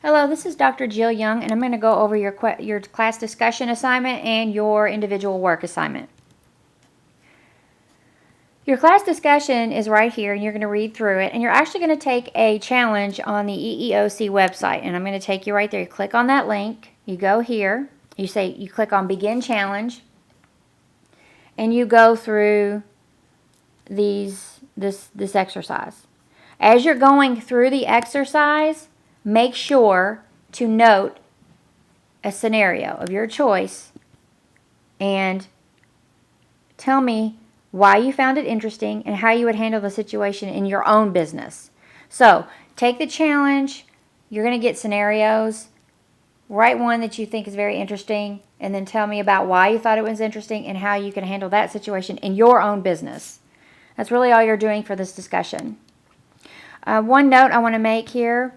Hello, this is Dr. Jill Young, and I'm going to go over your class discussion assignment and your individual work assignment. Your class discussion is right here, and you're going to read through it, and you're actually going to take a challenge on the EEOC website, and I'm going to take you right there. You click on that link, you go here, you click on Begin Challenge, and you go through this exercise. As you're going through the exercise, make sure to note a scenario of your choice and tell me why you found it interesting and how you would handle the situation in your own business. So take the challenge. You're going to get scenarios. Write one that you think is very interesting, and then tell me about why you thought it was interesting and how you can handle that situation in your own business. That's really all you're doing for this discussion. One note I want to make here.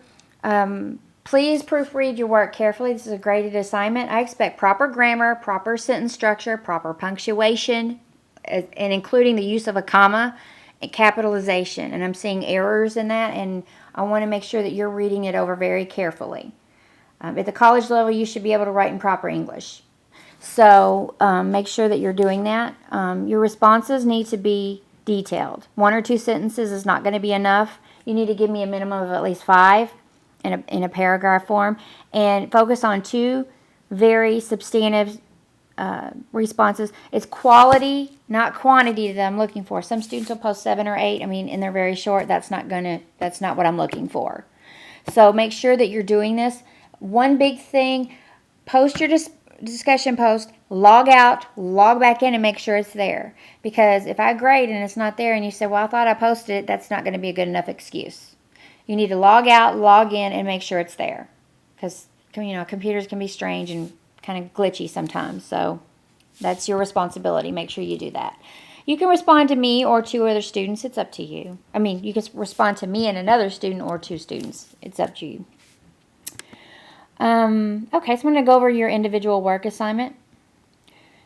Please proofread your work carefully. This is a graded assignment. I expect proper grammar, proper sentence structure, proper punctuation, and including the use of a comma and capitalization. And I'm seeing errors in that, and I want to make sure that you're reading it over very carefully. At the college level, you should be able to write in proper English. So make sure that you're doing that. Your responses need to be detailed. 1 or 2 sentences is not going to be enough. You need to give me a minimum of at least 5 in a paragraph form, and focus on 2 very substantive responses. It's quality, not quantity, that I'm looking for. Some students will post 7 or 8. And they're very short. That's not what I'm looking for. So make sure that you're doing this. One big thing: post your discussion post, log out, log back in, and make sure it's there. Because if I grade and it's not there, and you say, "Well, I thought I posted it," that's not going to be a good enough excuse. You need to log out, log in, and make sure it's there. Because, computers can be strange and kind of glitchy sometimes. So that's your responsibility. Make sure you do that. You can respond to me or 2 other students. It's up to you. You can respond to me and another student or 2 students. It's up to you. Okay, so I'm going to go over your individual work assignment.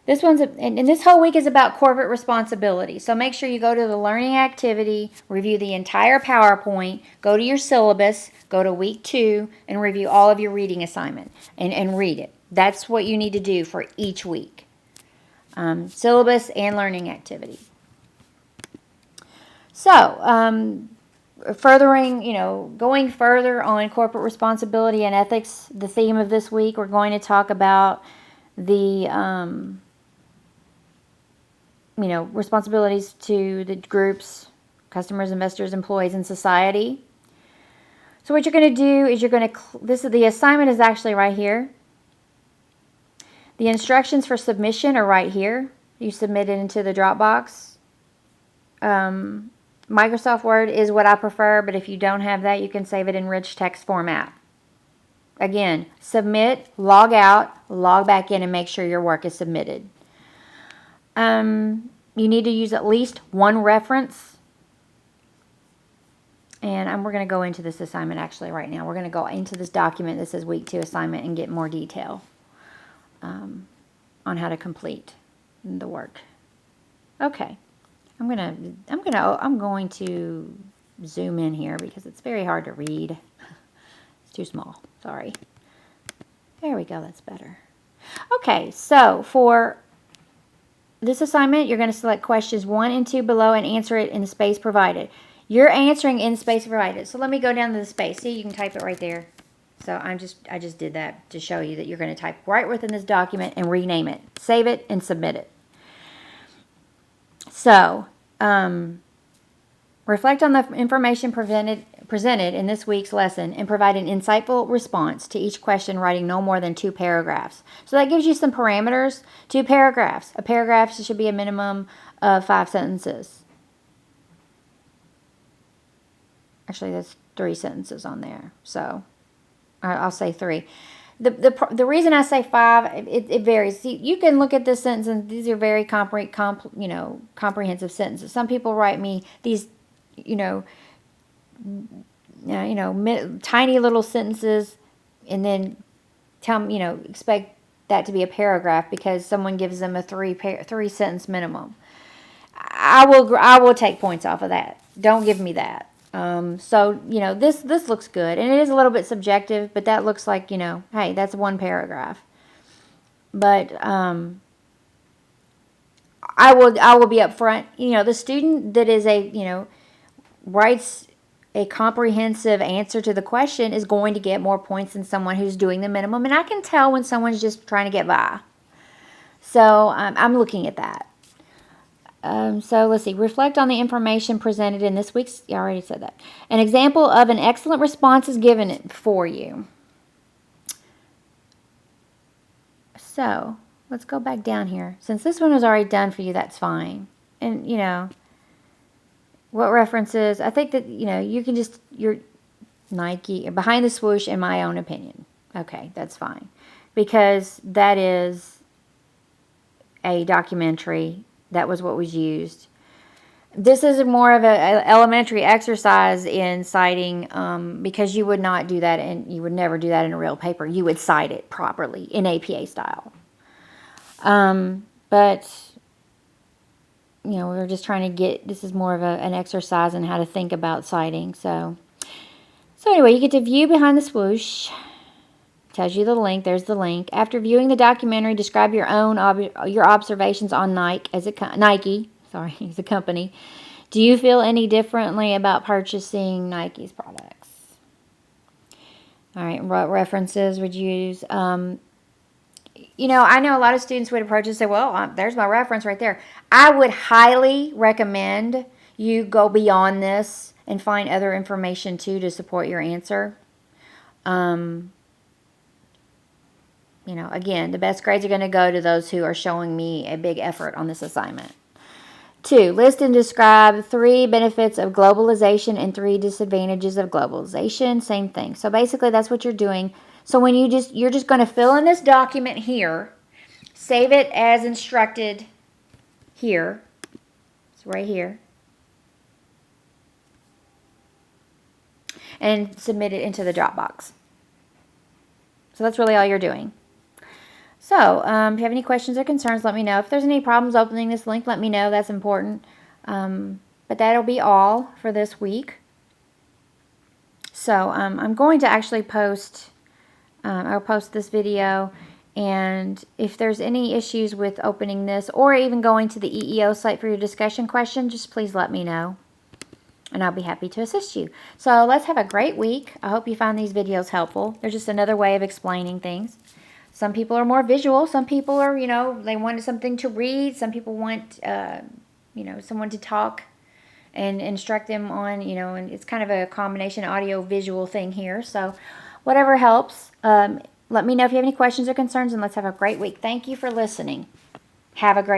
This whole week is about corporate responsibility. So make sure you go to the learning activity, review the entire PowerPoint, go to your syllabus, go to week 2, and review all of your reading assignment and read it. That's what you need to do for each week. Syllabus and learning activity. So, going further on corporate responsibility and ethics, the theme of this week, we're going to talk about the responsibilities to the groups, customers, investors, employees, and society. So what you're going to do is the assignment is actually right here. The instructions for submission are right here. You submit it into the Dropbox. Microsoft Word is what I prefer, but if you don't have that, you can save it in rich text format. Again, submit, log out, log back in, and make sure your work is submitted. You need to use at least 1 reference. And we're going to go into this assignment actually right now. We're going to go into this document that says week 2 assignment and get more detail on how to complete the work. Okay. I'm going to zoom in here because it's very hard to read. It's too small. Sorry. There we go. That's better. Okay. So for this assignment, you're going to select questions 1 and 2 below and answer it in the space provided. You're answering in the space provided. So let me go down to the space. See, you can type it right there. So I just did that to show you that you're going to type right within this document and rename it. Save it and submit it. So, reflect on the information presented in this week's lesson and provide an insightful response to each question, writing no more than 2 paragraphs. So that gives you some parameters. 2 paragraphs. A paragraph should be a minimum of 5 sentences. Actually, there's 3 sentences on there. So I'll say 3. The reason I say 5, it varies. See, you can look at this sentence, and these are very comprehensive sentences. Some people write me these, tiny little sentences, and then expect that to be a paragraph because someone gives them a 3 sentence minimum. I will take points off of that. Don't give me that. So, this looks good. And it is a little bit subjective, but that looks like, hey, that's one paragraph. But I will be upfront. The student that is writes a comprehensive answer to the question is going to get more points than someone who's doing the minimum. And I can tell when someone's just trying to get by. So I'm looking at that. So let's see. Reflect on the information presented in this week's. I already said that. An example of an excellent response is given for you. So let's go back down here. Since this one was already done for you, that's fine. And what references? I think that you can just your Nike behind the swoosh. In my own opinion, okay, that's fine, because that is a documentary. That was what was used. This is more of an elementary exercise in citing, because you would not do that, and you would never do that in a real paper. You would cite it properly in APA style. But we're just trying to get. This is more of an exercise in how to think about citing. So anyway, you get to view behind the swoosh. Tells you the link. There's the link. After viewing the documentary, describe your own your observations on Nike as a company. Do you feel any differently about purchasing Nike's products? All right. What references would you use? I know a lot of students would approach and say, well, there's my reference right there. I would highly recommend you go beyond this and find other information too to support your answer. Again, the best grades are going to go to those who are showing me a big effort on this assignment. 2, list and describe 3 benefits of globalization and 3 disadvantages of globalization. Same thing. So basically that's what you're doing. So when you're just going to fill in this document here, save it as instructed here. It's right here. And submit it into the Dropbox. So that's really all you're doing. So, if you have any questions or concerns, let me know. If there's any problems opening this link, let me know. That's important. But that'll be all for this week. So, I'm going to actually post, I'll post this video. And if there's any issues with opening this or even going to the EEO site for your discussion question, just please let me know. And I'll be happy to assist you. So, let's have a great week. I hope you find these videos helpful. They're just another way of explaining things. Some people are more visual. Some people are, they wanted something to read. Some people want, someone to talk and instruct them on, and it's kind of a combination audio-visual thing here. So whatever helps. Let me know if you have any questions or concerns, and let's have a great week. Thank you for listening. Have a great